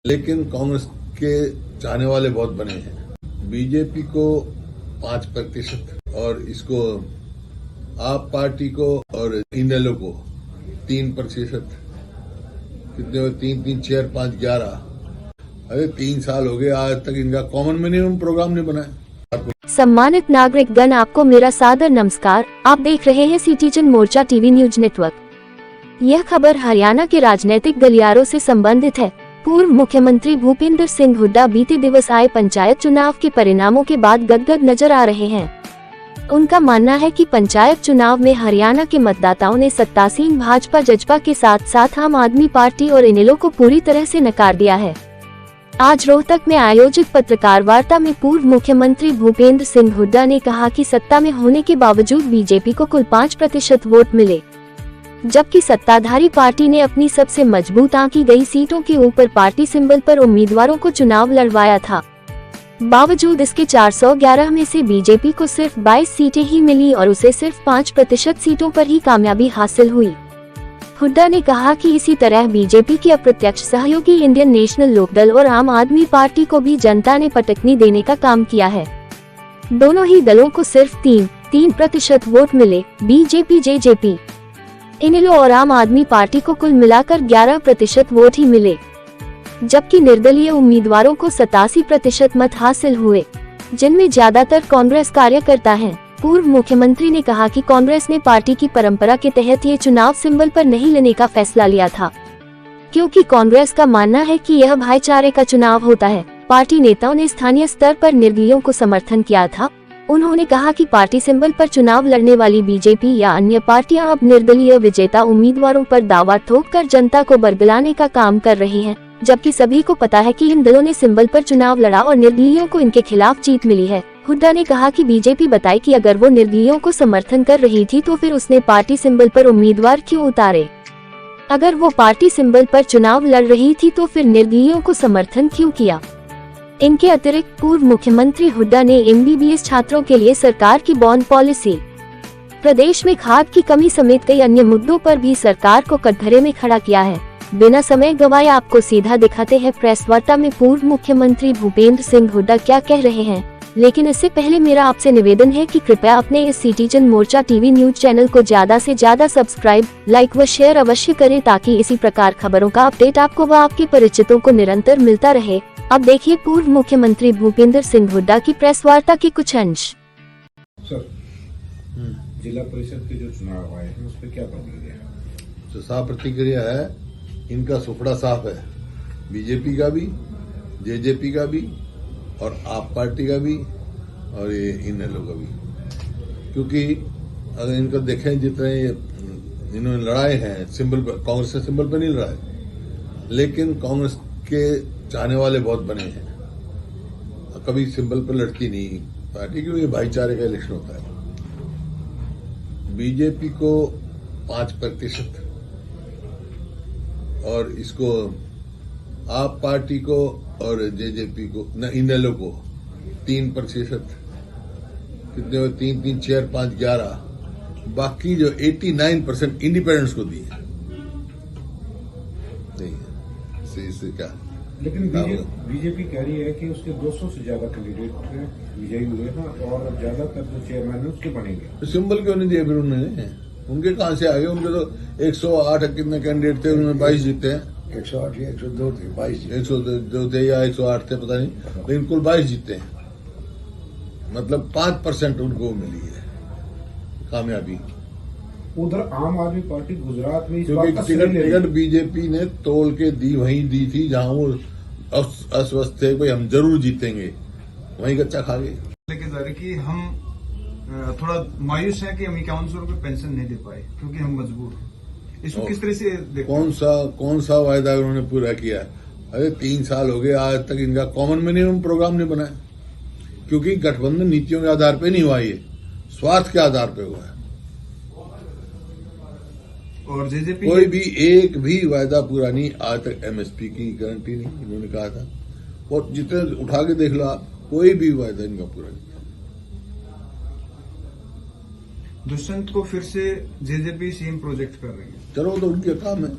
लेकिन कांग्रेस के चाहने वाले बहुत बने हैं। बीजेपी को 5% और इसको आप पार्टी को और इनेलो को 3%। कितने हुए? 3, 3, 4, 5, 11। अरे 3 साल हो गए आज तक इनका कॉमन मिनिमम प्रोग्राम नहीं बनाया। सम्मानित नागरिक गण, आपको मेरा सादर नमस्कार। आप देख रहे हैं सिटीजन मोर्चा टीवी न्यूज नेटवर्क। यह खबर हरियाणा के राजनीतिक गलियारों से संबंधित है। पूर्व मुख्यमंत्री भूपेंद्र सिंह हुड्डा बीते दिवस आए पंचायत चुनाव के परिणामों के बाद गदगद नजर आ रहे हैं। उनका मानना है कि पंचायत चुनाव में हरियाणा के मतदाताओं ने सत्तासीन भाजपा जजपा के साथ साथ आम आदमी पार्टी और इनेलो को पूरी तरह से नकार दिया है। आज रोहतक में आयोजित पत्रकार वार्ता में पूर्व मुख्यमंत्री भूपेंद्र सिंह हुड्डा ने कहा कि सत्ता में होने के बावजूद बीजेपी को कुल 5% वोट मिले, जबकि सत्ताधारी पार्टी ने अपनी सबसे मजबूत आंकी गई सीटों के ऊपर पार्टी सिंबल पर उम्मीदवारों को चुनाव लड़वाया था। बावजूद इसके 411 में से बीजेपी को सिर्फ 22 सीटें ही मिली और उसे सिर्फ 5% सीटों पर ही कामयाबी हासिल हुई। हुड्डा ने कहा कि इसी तरह बीजेपी के अप्रत्यक्ष सहयोगी इंडियन नेशनल लोकदल और आम आदमी पार्टी को भी जनता ने पटकनी देने का काम किया है। दोनों ही दलों को सिर्फ 3% वोट मिले। बीजेपी जेजेपी इनेलो और आम आदमी पार्टी को कुल मिलाकर 11% वोट ही मिले, जबकि निर्दलीय उम्मीदवारों को 87% मत हासिल हुए, जिनमें ज्यादातर कांग्रेस कार्यकर्ता हैं। पूर्व मुख्यमंत्री ने कहा कि कांग्रेस ने पार्टी की परंपरा के तहत ये चुनाव सिंबल पर नहीं लेने का फैसला लिया था, क्योंकि कांग्रेस का मानना है कि यह भाईचारे का चुनाव होता है। पार्टी नेताओं ने स्थानीय स्तर पर निर्दलीयों को समर्थन किया था। उन्होंने कहा कि पार्टी सिंबल पर चुनाव लड़ने वाली बीजेपी या अन्य पार्टियां अब निर्दलीय विजेता उम्मीदवारों पर दावा ठोककर जनता को बरगलाने का काम कर रही हैं, जबकि सभी को पता है कि इन दलों ने सिंबल पर चुनाव लड़ा और निर्दलीयों को इनके खिलाफ जीत मिली है। हुड्डा ने कहा कि बीजेपी बताए कि अगर वो निर्दलीयों को समर्थन कर रही थी तो फिर उसने पार्टी सिंबल पर उम्मीदवार क्यों उतारे? अगर वो पार्टी सिंबल पर चुनाव लड़ रही थी तो फिर निर्दलीयों को समर्थन क्यों किया? इनके अतिरिक्त पूर्व मुख्यमंत्री हुड्डा ने MBBS छात्रों के लिए सरकार की बॉन्ड पॉलिसी, प्रदेश में खाद की कमी समेत कई अन्य मुद्दों पर भी सरकार को कटघरे में खड़ा किया है। बिना समय गवाए आपको सीधा दिखाते हैं प्रेस वार्ता में पूर्व मुख्यमंत्री भूपेंद्र सिंह हुड्डा क्या कह रहे हैं। लेकिन इससे पहले मेरा आपसे निवेदन है कि कृपया अपने इस सिटीजन मोर्चा टीवी न्यूज चैनल को ज्यादा से ज्यादा सब्सक्राइब, लाइक व शेयर अवश्य करें, ताकि इसी प्रकार खबरों का अपडेट आपको व आपके परिचितों को निरंतर मिलता रहे। अब देखिए पूर्व मुख्यमंत्री भूपेंद्र सिंह हुड्डा की प्रेस वार्ता के कुछ अंश। सर, जिला परिषद के जो चुनाव आए हैं उस पर क्या प्रतिक्रिया है? जो साफ प्रतिक्रिया है, इनका सुपड़ा साफ है। बीजेपी का भी, जेजेपी का भी और आप पार्टी का भी और ये इनेलो का भी। क्योंकि अगर इनको देखें जितने इन्होंने लड़ाए हैं सिंबल पर, कांग्रेस ने सिंबल पर नहीं लड़ाए, लेकिन कांग्रेस के चाहने वाले बहुत बने हैं। कभी सिंबल पर लड़ती नहीं पार्टी, क्योंकि भाईचारे का इलेक्शन होता है। बीजेपी को 5% और इसको आप पार्टी को और जेजेपी को न इनेलो को 3%। कितने हुए? 3, 3, 4, 5, 11। बाकी जो 89% इंडिपेंडेंट्स को दिए नहीं इससे क्या? लेकिन बीजेपी कह रही है कि उसके 200 से ज्यादा कैंडिडेट विजयी हुए हैं और ज्यादातर जो चेयरमैन है उसके बनेंगे। तो सिंबल क्यों नहीं दिए फिर उन्होंने? उनके कहां से आ गए? उनके तो 108 कितने कैंडिडेट थे, उन्होंने 22 जीते हैं। 108 या 102 थे, 22 102 थे या 108 थे, पता नहीं, लेकिन कुल 22 जीते हैं। मतलब 5% उनको मिली है कामयाबी। उधर आम आदमी पार्टी गुजरात में क्योंकि टिकट बीजेपी ने तोल के दी, वहीं दी थी जहां वो अस्वस्थ थे, भाई हम जरूर जीतेंगे, वहीं कच्चा खा गए। लेकिन कि हम थोड़ा मायूस है कि हम 5100 रुपये पेंशन नहीं दे पाए क्योंकि हम मजबूर हैं। इसको किस तरह से देखते? कौन सा वायदा उन्होंने पूरा किया? अरे 3 साल हो गए आज तक इनका कॉमन मिनिमम प्रोग्राम नहीं बनाया, क्योंकि गठबंधन नीतियों के आधार पर नहीं हुआ, ये स्वार्थ के आधार पर हुआ है। और जेजेपी कोई भी एक भी वायदा पूरा नहीं आज तक। MSP की गारंटी नहीं इन्होंने कहा था, और जितने उठा के देख लो आप, कोई भी वायदा इनका पूरा नहीं। दुष्यंत को फिर से जेजेपी सीएम प्रोजेक्ट कर रही है। चलो तो उनके काम है।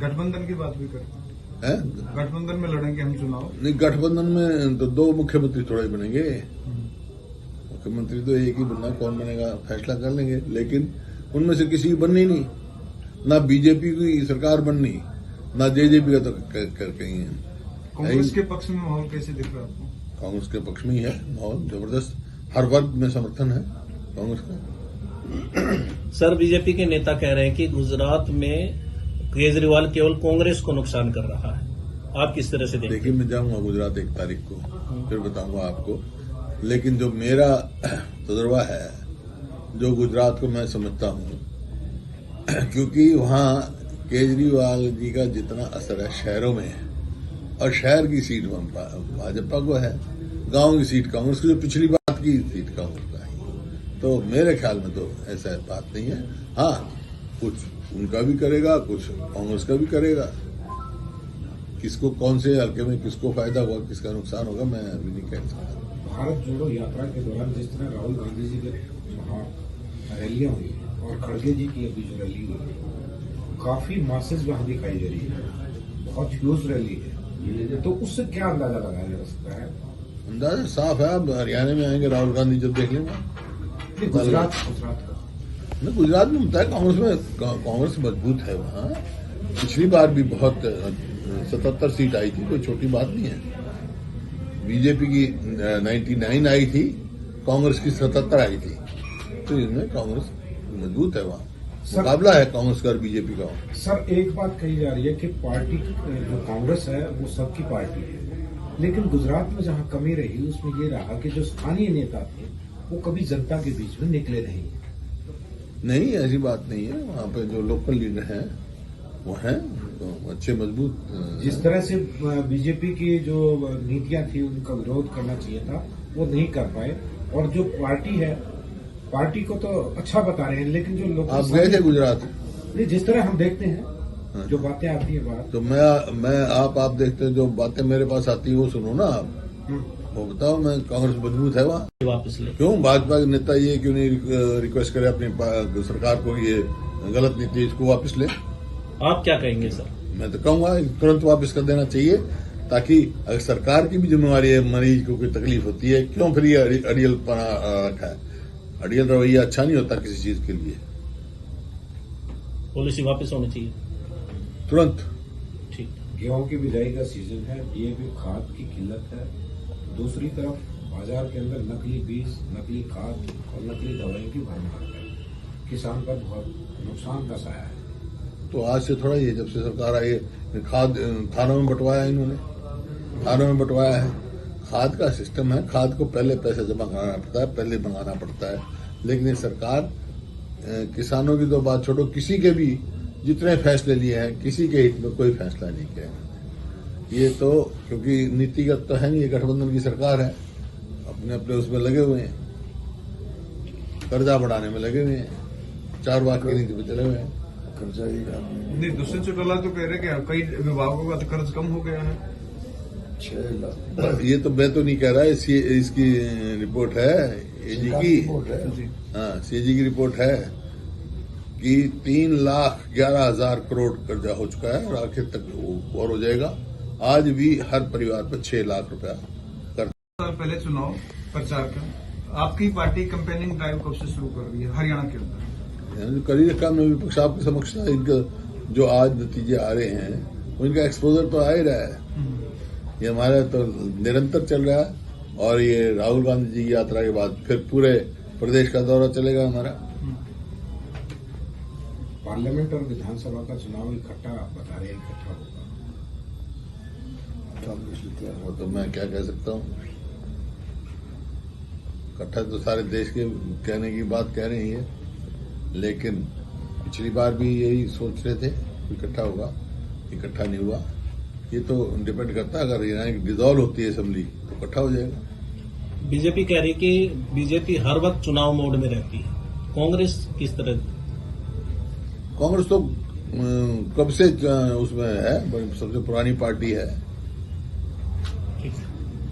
गठबंधन की बात भी करते हैं। है गठबंधन में लड़ेंगे हम चुनाव। नहीं, गठबंधन में तो दो मुख्यमंत्री थोड़ा ही बनेंगे। मुख्यमंत्री तो एक ही बनना, कौन बनेगा फैसला कर लेंगे, लेकिन उनमें से किसी की बननी नहीं, ना बीजेपी की सरकार बननी, ना जेजेपी का तो कहीं है। कांग्रेस के पक्ष में माहौल कैसे दिख रहा है आपको? कांग्रेस के पक्ष में ही है माहौल जबरदस्त, हर वर्ग में समर्थन है कांग्रेस का। सर, बीजेपी के नेता कह रहे हैं कि गुजरात में केजरीवाल केवल कांग्रेस को नुकसान कर रहा है, आप किस तरह से देखते हैं? देखिए, मैं जाऊंगा गुजरात 1 तारीख को, फिर बताऊंगा आपको, लेकिन जो मेरा तजुर्बा है, जो गुजरात को मैं समझता हूं, क्योंकि वहां केजरीवाल जी का जितना असर है शहरों में है, और शहर की सीट भाजपा को है, गांव की सीट कांग्रेस की, जो पिछली बात की सीट कांग्रेस का है। तो मेरे ख्याल में तो ऐसा बात नहीं है। हाँ, कुछ उनका भी करेगा, कुछ कांग्रेस का भी करेगा। किसको कौन से हल्के में किसको फायदा होगा, किसका नुकसान होगा, मैं अभी नहीं कह सकता। भारत जोड़ो यात्रा के दौरान जिस तरह राहुल गांधी जी के वहाँ रैलियां हुई और खड़गे जी की अभी जो रैली हुई, काफी मासेज वहां दिखाई दे रही है, बहुत ह्यूज रैली है, तो उससे क्या अंदाजा लगाया जा सकता है? अंदाजा साफ है। अब हरियाणा में आएंगे राहुल गांधी, जब देख लेंगे। गुजरात का गुजरात में होता है, कांग्रेस मजबूत है वहाँ। पिछली बार भी बहुत 77 सीट आई थी, कोई छोटी बात नहीं है। बीजेपी की 99 आई थी, कांग्रेस की 77 आई थी, तो इसमें कांग्रेस मजबूत है वहाँ। मुकाबला है कांग्रेस का और बीजेपी का। सर, एक बात कही जा रही है कि पार्टी जो कांग्रेस है वो सबकी पार्टी है, लेकिन गुजरात में जहां कमी रही उसमें ये रहा कि जो स्थानीय नेता थे वो कभी जनता के बीच में निकले नहीं। ऐसी बात नहीं है। वहाँ पे जो लोकल लीडर हैं वो हैं, तो अच्छे मजबूत। जिस तरह से बीजेपी की जो नीतियां थी उनका विरोध करना चाहिए था, वो नहीं कर पाए, और जो पार्टी है, पार्टी को तो अच्छा बता रहे हैं, लेकिन जो लोग आप गए थे गुजरात? नहीं, जिस तरह हम देखते हैं जो बातें आती है बात, तो मैं आप देखते हैं, जो बातें मेरे पास आती है वो सुनो ना आप, वो बताओ। मैं कांग्रेस मजबूत है वहाँ, वापस ले क्यों भाजपा के नेता ये क्यों नहीं रिक्वेस्ट करे अपनी सरकार को, ये गलत नीति इसको वापस ले? आप क्या कहेंगे सर? मैं तो कहूंगा तुरंत वापस कर देना चाहिए, ताकि अगर सरकार की भी जिम्मेवारी है, मरीज को कोई तकलीफ होती है, क्यों फिर ये अड़ियल रखा है? अड़ियल रवैया अच्छा नहीं होता किसी चीज के लिए। पॉलिसी वापस होनी चाहिए तुरंत। ठीक। गेहूं की बिजाई का सीजन है, डीएपी खाद की किल्लत है, दूसरी तरफ बाजार के अंदर नकली बीज, नकली खाद और नकली दवाइयों की भरमार है, किसान पर बहुत नुकसान का साया है। तो आज से थोड़ा ये, जब से सरकार आई है, खाद थानों में बंटवाया इन्होंने, थानों में बंटवाया है। खाद का सिस्टम है, खाद को पहले पैसा जमा कराना पड़ता है, पहले मंगाना पड़ता है, लेकिन ये सरकार किसानों की तो बात छोड़ो, किसी के भी जितने फैसले लिए हैं, किसी के हित में कोई फैसला नहीं किया। ये तो क्योंकि नीतिगत तो है नहीं, ये गठबंधन की सरकार है, अपने अपने उसमें लगे हुए हैं, कर्जा बढ़ाने में लगे हुए हैं, 4 बार की नीति पे चले हुए हैं। कर्जा ही नहीं, दुष्यंत चौटाला तो कह रहे कि कई विभागों का तो कर्ज कम हो गया है। 6 लाख। ये तो मैं तो नहीं कह रहा, इसकी रिपोर्ट है एजी की, हाँ सीएजी की रिपोर्ट है कि 3,11,000 करोड़ कर्जा हो चुका है, और आखिर तक वो और हो जाएगा। आज भी हर परिवार पर 6 लाख रुपया कर्ज। साल पहले चुनाव प्रचार का, आपकी पार्टी कैंपेनिंग ड्राइव कब से शुरू कर रही है हरियाणा के अंदर? करी रखा मैं विपक्ष आपके समक्ष था। इनका जो आज नतीजे आ रहे हैं, उनका एक्सपोजर तो आ ही रहा है। ये हमारा तो निरंतर चल रहा है, और ये राहुल गांधी जी की यात्रा के बाद फिर पूरे प्रदेश का दौरा चलेगा हमारा। पार्लियामेंट और विधानसभा का चुनाव इकट्ठा बता रहे हैं, इकट्ठा होगा। वो तो मैं क्या कह सकता हूँ, इकट्ठा तो सारे देश के कहने की बात कह रही है, लेकिन पिछली बार भी यही सोच रहे थे इकट्ठा होगा, इकट्ठा नहीं हुआ। ये तो डिपेंड करता है, अगर यहाँ डिसॉल्व होती है असेंबली तो इकट्ठा हो जाएगा। बीजेपी कह रही है कि बीजेपी हर वक्त चुनाव मोड में रहती है, कांग्रेस किस तरह? कांग्रेस तो कब से उसमें है, सबसे पुरानी पार्टी है।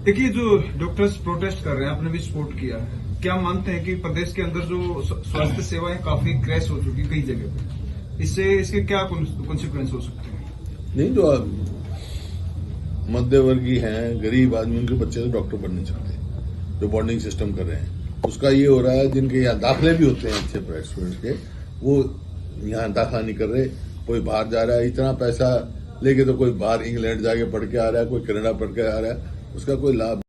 देखिए, जो डॉक्टर्स प्रोटेस्ट कर रहे हैं, आपने भी सपोर्ट किया है, क्या मानते हैं कि प्रदेश के अंदर जो स्वास्थ्य सेवाएं काफी क्रैश हो चुकी कई जगह पे, इससे इसके क्या कॉन्सिक्वेंस हो सकते हैं? नहीं, जो मध्यवर्गीय हैं, गरीब आदमी, उनके बच्चे तो डॉक्टर बनने चाहते हैं, जो बॉन्डिंग सिस्टम कर रहे हैं। उसका ये हो रहा है, जिनके यहाँ दाखिले भी होते हैं अच्छे प्राइवेट स्टूडेंट्स के, वो यहाँ दाखिला नहीं कर रहे। कोई बाहर जा रहा है, इतना पैसा लेके तो कोई बाहर इंग्लैंड जाके पढ़ के आ रहा है, कोई कनाडा पढ़ के आ रहा है, उसका कोई लाभ